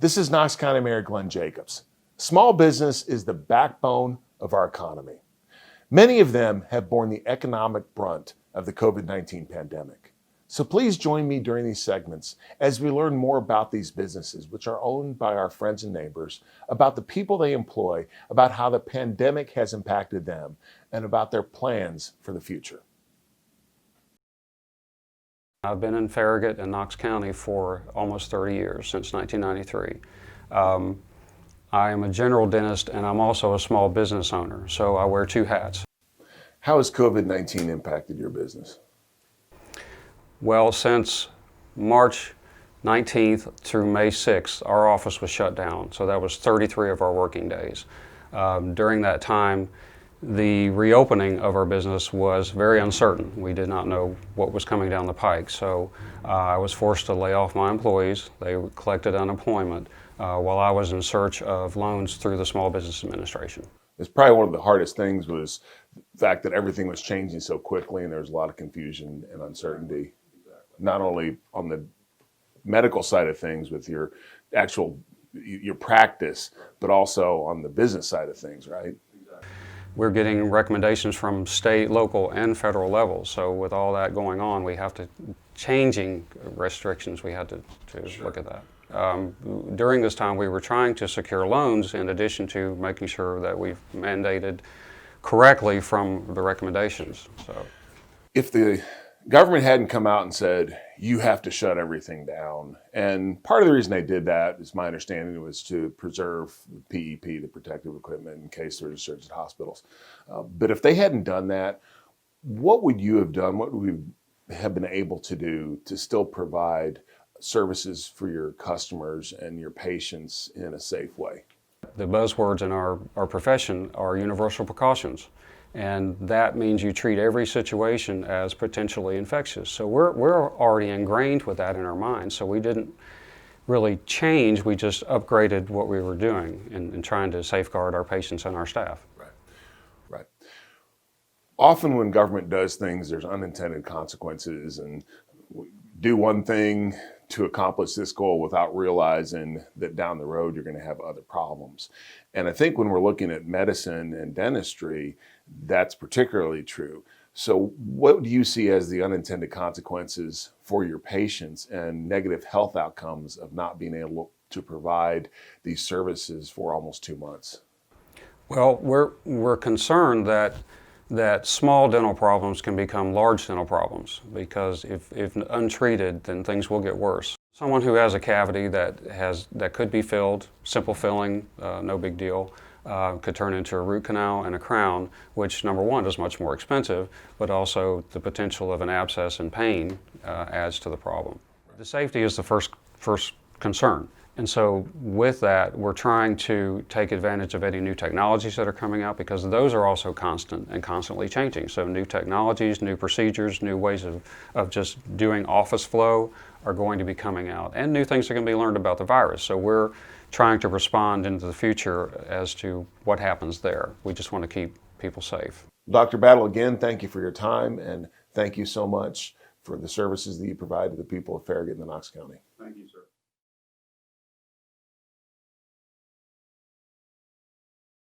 This is Knox County Mayor Glenn Jacobs. Small business is the backbone of our economy. Many of them have borne the economic brunt of the COVID-19 pandemic. So please join me during these segments as we learn more about these businesses, which are owned by our friends and neighbors, about the people they employ, about how the pandemic has impacted them, and about their plans for the future. I've been in Farragut and Knox County for almost 30 years, since 1993. I am a general dentist and I'm also a small business owner, so I wear two hats. How has COVID-19 impacted your business? Well, since March 19th through May 6th, our office was shut down, so that was 33 of our working days. During that time, the reopening of our business was very uncertain. We did not know what was coming down the pike, so I was forced to lay off my employees. They collected unemployment while I was in search of loans through the Small Business Administration. It's probably one of the hardest things was the fact that everything was changing so quickly and there was a lot of confusion and uncertainty, not only on the medical side of things with your practice, but also on the business side of things, right? We're getting recommendations from state, local, and federal levels. So with all that going on, we have to, changing restrictions, we had to look at that. During this time, we were trying to secure loans in addition to making sure that we've mandated correctly from the recommendations. So, if the government hadn't come out and said, you have to shut everything down, and part of the reason they did that, is my understanding, was to preserve the PEP, the protective equipment, in case there was a surge at hospitals. But if they hadn't done that, what would you have done? What would we have been able to do to still provide services for your customers and your patients in a safe way? The buzzwords in our profession are universal precautions. And that means you treat every situation as potentially infectious. So we're already ingrained with that in our minds. So we didn't really change, we just upgraded what we were doing in trying to safeguard our patients and our staff. Right. Often when government does things, there's unintended consequences, and do one thing to accomplish this goal without realizing that down the road you're going to have other problems. And I think when we're looking at medicine and dentistry, that's particularly true. So what do you see as the unintended consequences for your patients and negative health outcomes of not being able to provide these services for almost 2 months? Well, we're concerned that small dental problems can become large dental problems, because if untreated, then things will get worse. Someone who has a cavity that could be filled, simple filling, no big deal, could turn into a root canal and a crown, which, number one, is much more expensive, but also the potential of an abscess and pain adds to the problem. The safety is the first concern. And so with that, we're trying to take advantage of any new technologies that are coming out, because those are also constant and constantly changing. So new technologies, new procedures, new ways of just doing office flow are going to be coming out, and new things are going to be learned about the virus. So we're trying to respond into the future as to what happens there. We just want to keep people safe. Dr. Bowdle, again, thank you for your time, and thank you so much for the services that you provide to the people of Farragut and the Knox County. Thank you, sir.